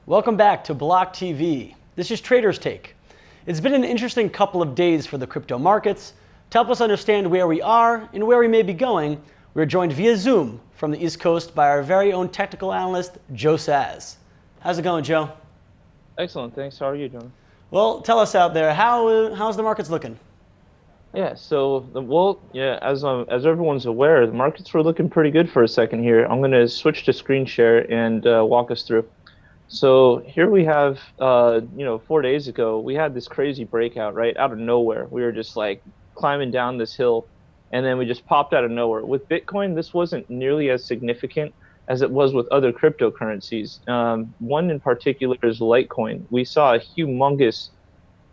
Welcome back to BLOCKTV. This is Trader's Take. It's been an interesting couple of days for the crypto markets. To help us understand where we are and where we may be going, we're joined via Zoom from the East Coast by our very own technical analyst, Joe Saz. How's it going, Joe? Excellent, thanks. How are you doing? Well, tell us out there, how's the markets looking? Yeah, so as everyone's aware, the markets were looking pretty good for a second here. I'm going to switch to screen share and walk us through. So here we have, 4 days ago, we had this crazy breakout, right, out of nowhere. We were just like climbing down this hill, and then we just popped out of nowhere. With Bitcoin, this wasn't nearly as significant as it was with other cryptocurrencies. One in particular is Litecoin. We saw a humongous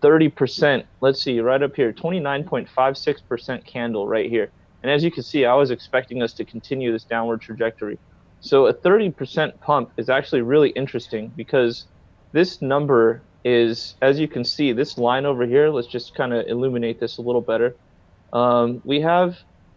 30%, let's see, right up here, 29.56% candle right here. And as you can see, I was expecting us to continue this downward trajectory. So a 30% pump is actually really interesting because this number is, as you can see, this line over here, let's just kind of illuminate this a little better.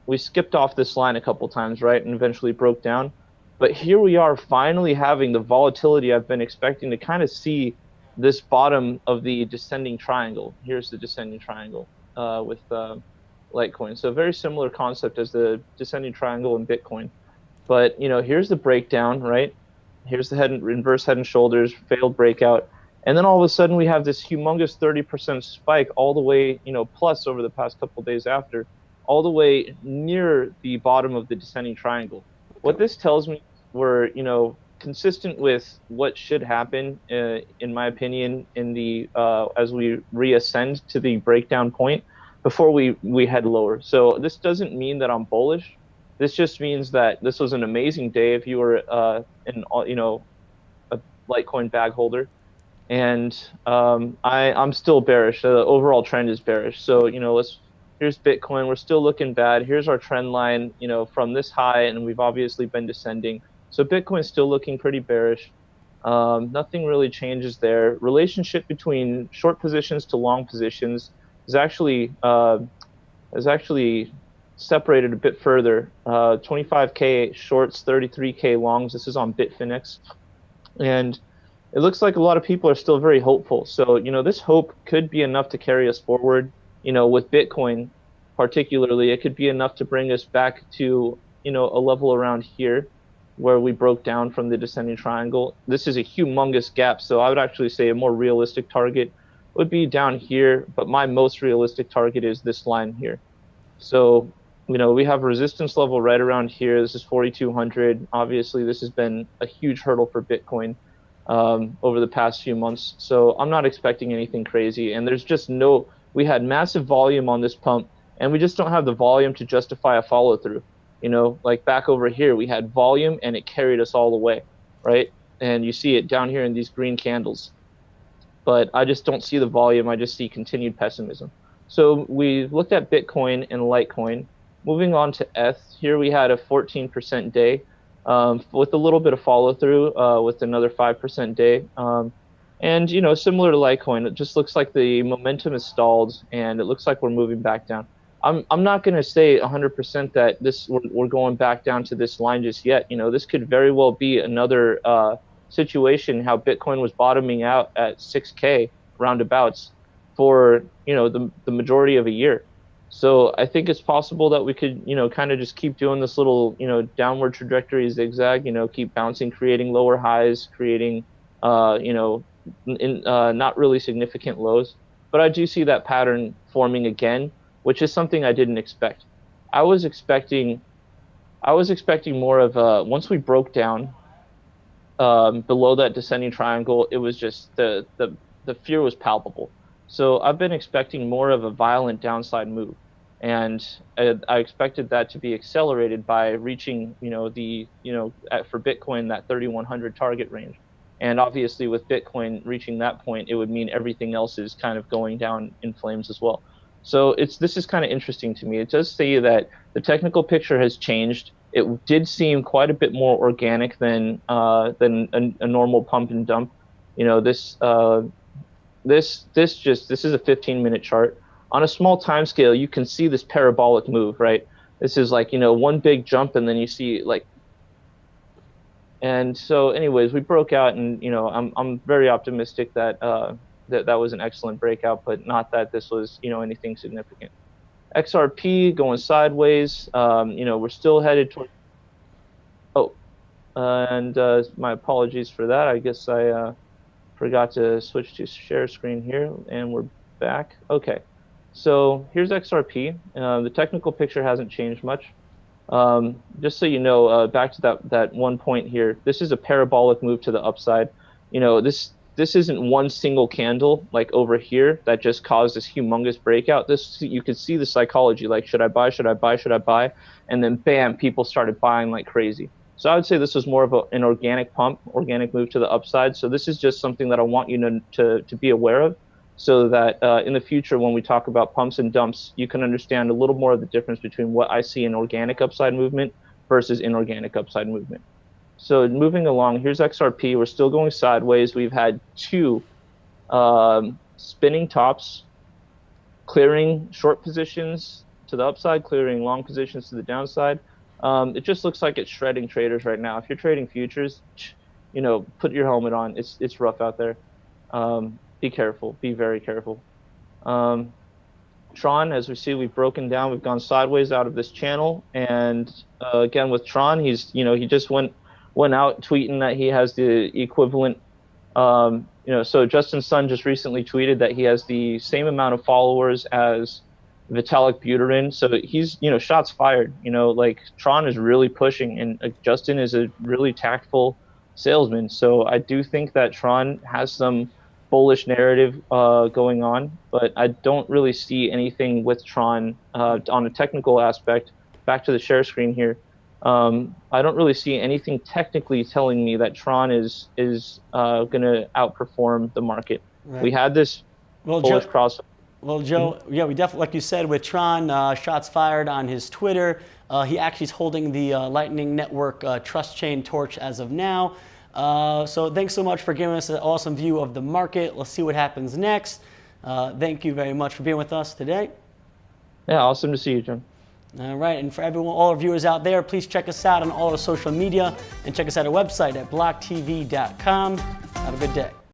We skipped off this line a couple times, right, and eventually broke down. But here we are finally having the volatility I've been expecting to kind of see this bottom of the descending triangle. Here's the descending triangle with Litecoin. So very similar concept as the descending triangle in Bitcoin. But here's the breakdown, right? Here's the reverse head and shoulders, failed breakout. And then all of a sudden we have this humongous 30% spike all the way, plus over the past couple of days after, all the way near the bottom of the descending triangle. What this tells me, we're, consistent with what should happen, in my opinion, in the as we reascend to the breakdown point before we head lower. So this doesn't mean that I'm bullish. This just means that this was an amazing day if you were a Litecoin bag holder, and I'm still bearish. The overall trend is bearish. So here's Bitcoin. We're still looking bad. Here's our trend line, from this high, and we've obviously been descending. So Bitcoin's still looking pretty bearish. Nothing really changes there. Relationship between short positions to long positions is actually separated a bit further. 25K shorts, 33K longs. This is on Bitfinex. And it looks like a lot of people are still very hopeful. So, this hope could be enough to carry us forward. With Bitcoin particularly, it could be enough to bring us back to, a level around here where we broke down from the descending triangle. This is a humongous gap. So I would actually say a more realistic target would be down here. But my most realistic target is this line here. So, we have a resistance level right around here. This is 4,200. Obviously, this has been a huge hurdle for Bitcoin over the past few months. So I'm not expecting anything crazy. And there's just we had massive volume on this pump, and we just don't have the volume to justify a follow through. Like back over here, we had volume and it carried us all the way, right? And you see it down here in these green candles. But I just don't see the volume. I just see continued pessimism. So we looked at Bitcoin and Litecoin. Moving on to ETH, here we had a 14% day with a little bit of follow through with another 5% day. And similar to Litecoin, it just looks like the momentum is stalled and it looks like we're moving back down. I'm not going to say 100% that we're going back down to this line just yet. This could very well be another situation how Bitcoin was bottoming out at 6K roundabouts for the majority of a year. So I think it's possible that we could kind of just keep doing this little downward trajectory zigzag. Keep bouncing, creating lower highs, creating not really significant lows. But I do see that pattern forming again, which is something I didn't expect. I was expecting more of once we broke down below that descending triangle, it was just the fear was palpable. So I've been expecting more of a violent downside move, and I expected that to be accelerated by reaching for Bitcoin that 3,100 target range. And obviously with Bitcoin reaching that point, it would mean everything else is kind of going down in flames as well. So this is kind of interesting to me. It does say that the technical picture has changed. It did seem quite a bit more organic than a normal pump and dump. This is a 15-minute chart. On a small time scale, you can see this parabolic move, right? This is like one big jump, and then you see like And so anyways, we broke out, and I'm very optimistic that that was an excellent breakout, but not that this was anything significant. XRP going sideways. We're still headed toward. Oh, and my apologies for that. I guess I forgot to switch to share screen here, and we're back. Okay, so here's XRP. The technical picture hasn't changed much. Just so you know, back to that one point here, this is a parabolic move to the upside. This isn't one single candle like over here that just caused this humongous breakout. You could see the psychology, like, should I buy, should I buy, should I buy? And then bam, people started buying like crazy. So I would say this was more of an organic pump, organic move to the upside. So this is just something that I want you to be aware of, so that in the future, when we talk about pumps and dumps, you can understand a little more of the difference between what I see in organic upside movement versus inorganic upside movement. So moving along, here's XRP. We're still going sideways. We've had two spinning tops, clearing short positions to the upside, clearing long positions to the downside. It just looks like it's shredding traders right now. If you're trading futures, put your helmet on. It's rough out there. Be careful. Be very careful. Tron, as we see, we've broken down. We've gone sideways out of this channel. And again, with Tron, he just went out tweeting that he has the equivalent. So Justin Sun just recently tweeted that he has the same amount of followers as Vitalik Buterin. So he's, shots fired. Like, Tron is really pushing, and Justin is a really tactful salesman. So I do think that Tron has some bullish narrative going on, but I don't really see anything with Tron on a technical aspect. Back to the share screen here. I don't really see anything technically telling me that Tron is going to outperform the market. Right. We had this bullish crossover. Well, Joe, yeah, we definitely, like you said, with Tron, shots fired on his Twitter. He actually is holding the Lightning Network trust chain torch as of now. So thanks so much for giving us an awesome view of the market. Let's see what happens next. Thank you very much for being with us today. Yeah, awesome to see you, John. All right, and for everyone, all our viewers out there, please check us out on all our social media and check us out at our website at blocktv.com. Have a good day.